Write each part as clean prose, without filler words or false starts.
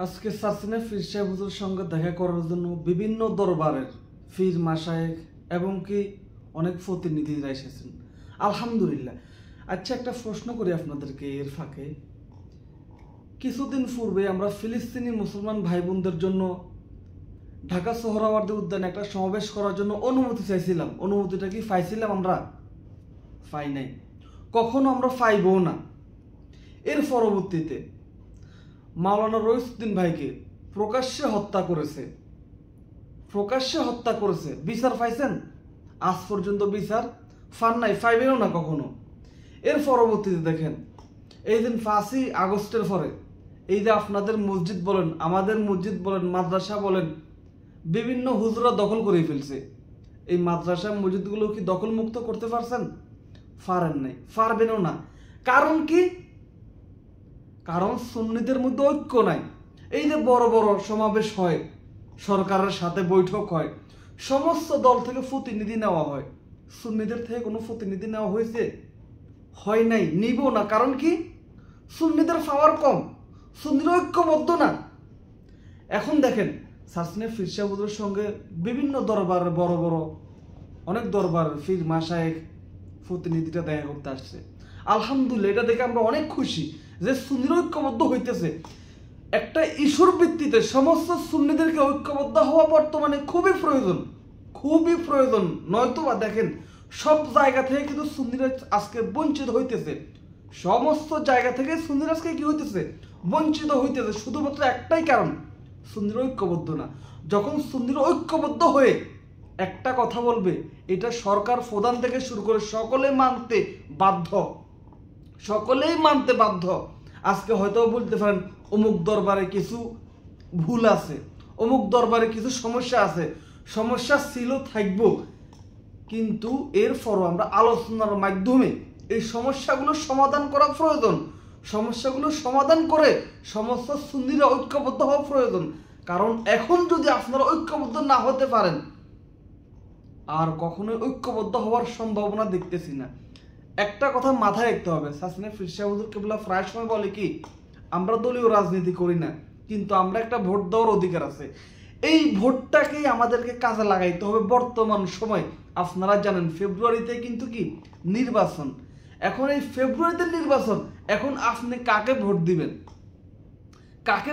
আজকে সাসিনা পীর সাহেব হুজুর সঙ্গে দেখা করার জন্য বিভিন্ন দরবারের পীর মাশায়েখ এবং কি অনেক প্রতিনিধিরা এসেছেন। আলহামদুলিল্লাহ। আচ্ছা, একটা প্রশ্ন করি আপনাদেরকে এর ফাঁকে। কিছুদিন পূর্বে আমরা ফিলিস্তিনি মুসলমান ভাই বোনদের জন্য ঢাকা সোহরাওয়ার্দী উদ্যানে একটা সমাবেশ করার জন্য অনুমতি চাইছিলাম। অনুমতিটা কি পাইছিলাম? আমরা পাই নাই, কখনো আমরা পাইবও না। এর পরবর্তীতে মাওলানা রইসুদ্দিন ভাইকে প্রকাশ্যে হত্যা করেছে। বিচার পাইছেন? আজ পর্যন্ত বিচার পান নাই, পাইবেও না কখনো। এর পরবর্তীতে দেখেন, এই দিন 5ই আগস্টের পরে এই যে আপনাদের মসজিদ বলেন, আমাদের মসজিদ বলেন, মাদ্রাসা বলেন, বিভিন্ন হুজুরা দখল করে ফেলছে। এই মাদ্রাসা মসজিদগুলো কি দখল মুক্ত করতে পারছেন? পারেন নাই, পারবেনও না। কারণ কি? কারণ সুন্নিদের মধ্যে ঐক্য নাই। এই যে বড় বড় সমাবেশ হয়, সরকারের সাথে বৈঠক হয়, সমস্ত দল থেকে প্রতিনিধি নেওয়া হয়, সুন্নিদের থেকে কোনো প্রতিনিধি নেওয়া হয়েছে? হয় নাই, নিব না। কারণ কি? সুন্নিদের পাওয়ার কম, সুন্নিরা ঐক্যবদ্ধ না। এখন দেখেন, সাসিনা পীর সাহেব হুজুরের সঙ্গে বিভিন্ন দরবার, বড় বড় অনেক দরবার পীর মাশায়েখ প্রতিনিধিটা দেখা করতে আসছে। আলহামদুলিল্লাহ, এটা দেখে আমরা অনেক খুশি যে সুন্নিরা ঐক্যবদ্ধ হইতেছে। একটা ইস্যুর ভিত্তিতে সমস্ত সুন্নিদেরকে ঐক্যবদ্ধ হওয়া বর্তমানে খুবই প্রয়োজন। নয়তো বা দেখেন, সব জায়গা থেকে কিন্তু সুন্নিরা আজকে বঞ্চিত হইতেছে। সমস্ত জায়গা থেকে সুন্নিরা আজকে কি হইতেছে? বঞ্চিত হইতেছে। শুধুমাত্র একটাই কারণ, সুন্নিরা ঐক্যবদ্ধ না। যখন সুন্নিরা ঐক্যবদ্ধ হয়ে একটা কথা বলবে, এটা সরকার প্রধান থেকে শুরু করে সকলেই মানতে বাধ্য। আজকে হয়তো বলতে পারেন অমুক দরবারে কিছু ভুল আছে, অমুক দরবারে কিছু সমস্যা আছে, সমস্যা ছিল, থাকবো, কিন্তু এরপরও আমরা আলোচনার মাধ্যমে এই সমস্যাগুলো সমাধান করা প্রয়োজন। সমস্যাগুলো সমাধান করে সমস্ত সুন্নিরা ঐক্যবদ্ধ হওয়া প্রয়োজন। কারণ এখন যদি আপনারা ঐক্যবদ্ধ না হতে পারেন, আর কখনোই ঐক্যবদ্ধ হওয়ার সম্ভাবনা দেখতেছি না। একটা কথা মাথায় রাখতে হবে, সাসিনা পীর সাহেব হুজুর কেবলা প্রায় সময় বলে কি, আমরা দলীয় রাজনীতি করি না, কিন্তু আমরা একটা ভোট দেওয়ার অধিকার আছে। এই ভোটটাকেই আমাদেরকে কাজে লাগাইতে হবে। বর্তমান সময় আপনারা জানেন, ফেব্রুয়ারিতে কিন্তু কি নির্বাচন। এখন এই ফেব্রুয়ারিতে নির্বাচন, এখন আপনি কাকে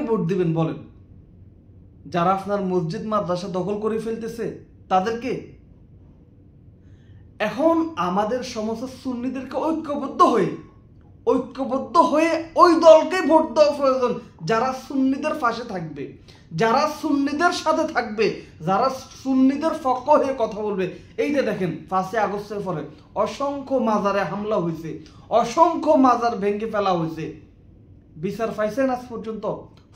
ভোট দিবেন বলেন? যারা আপনার মসজিদ মাদ্রাসা দখল করে ফেলতেছে তাদেরকে? এখন আমাদের সমস্ত সুন্নিদেরকে ঐক্যবদ্ধ হয়ে ওই দলকে ভোট দেওয়া প্রয়োজন, যারা সুন্নিদের পাশে থাকবে, যারা সুন্নিদের সাথে থাকবে, যারা সুন্নিদের পক্ষ হয়ে কথা বলবে। এই যে দেখেন, 5ই আগস্টের পরে অসংখ্য মাজারে হামলা হয়েছে, অসংখ্য মাজার ভেঙে ফেলা হয়েছে। বিচার পাইছেন? আজ পর্যন্ত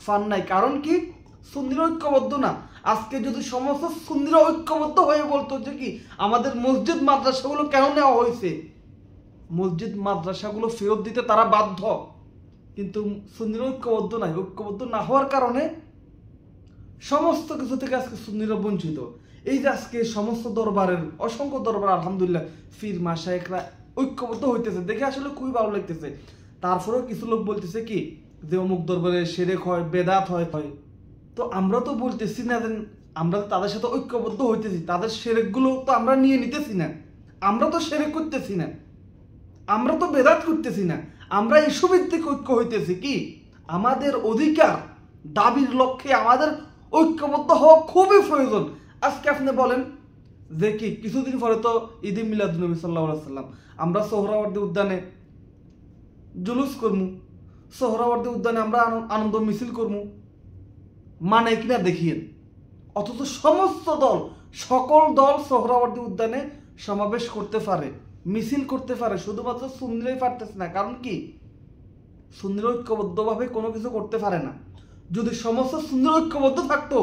পান নাই। কারণ কি? সুন্নিরা ঐক্যবদ্ধ না। আজকে যদি সমস্ত সুন্নিরা ঐক্যবদ্ধ হয়ে বলতো যে কি আমাদের মসজিদ মাদ্রাসাগুলো কেন নেওয়া হয়েছে, মসজিদ মাদ্রাসাগুলো ফেরত দিতে তারা বাধ্য, কিন্তু সুন্নিরা ঐক্যবদ্ধ নাই। ঐক্যবদ্ধ না হওয়ার কারণে সমস্ত কিছু থেকে আজকে সুন্নিরা বঞ্চিত। এই যে আজকে সমস্ত দরবারের, অসংখ্য দরবার আলহামদুলিল্লাহ পীর মাশায়েখরা ঐক্যবদ্ধ হইতেছে, দেখে আসলে খুবই ভালো লাগতেছে। তারপরেও কিছু লোক বলতেছে কি যে অমুক দরবারে শিরক হয়, বেদাত হয়। তো আমরা তো বলতেছি না যে আমরা তাদের সাথে ঐক্যবদ্ধ হইতেছি, তাদের শিরকগুলো তো আমরা নিয়ে নিতেছি না। আমরা তো শিরক করতেছি না, আমরা তো বেদাত করতেছি না, আমরা ইস্যুভিত্তিক ঐক্য হইতেছি। কি আমাদের অধিকার দাবির লক্ষ্যে আমাদের ঐক্যবদ্ধ হওয়া খুবই প্রয়োজন। আজকে আপনি বলেন যে কি কিছুদিন পরে তো ঈদে মিলাদুন্নবী সাল্লাল্লাহু আলাইহি ওয়াসাল্লাম, আমরা সোহরাওয়ার্দী উদ্যানে জুলুস করবো, সোহরাওয়ার্দী উদ্যানে আমরা আনন্দ মিছিল করবো, মানে কিনা দেখিয়েন। অথচ সমস্ত দল, সকল দল সোহরাওয়ার্দী উদ্যানে সমাবেশ করতে পারে, মিছিল করতে পারে, শুধুমাত্র সুন্নিরাই পারতেছে না। কারণ কি? সুন্নিরা ঐক্যবদ্ধভাবে কোনো কিছু করতে পারে না। যদি সমস্ত সুন্নিরা ঐক্যবদ্ধ থাকতো,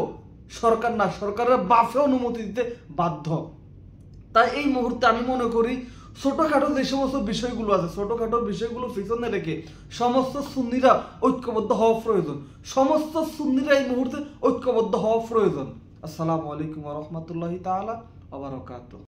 সরকার না, সরকারের বাফে অনুমতি দিতে বাধ্য। তাই এই মুহূর্তে আমি মনে করি ছোটখাটো যে সমস্ত বিষয়গুলো আছে, ছোটখাটো বিষয়গুলো পিছনে রেখে সমস্ত সুন্নিরা ঐক্যবদ্ধ হওয়া প্রয়োজন। সমস্ত সুন্নিরা এই মুহূর্তে ঐক্যবদ্ধ হওয়া প্রয়োজন। আসসালামু আলাইকুম ওয়া রাহমাতুল্লাহি তাআলা ওয়া বারাকাতুহু।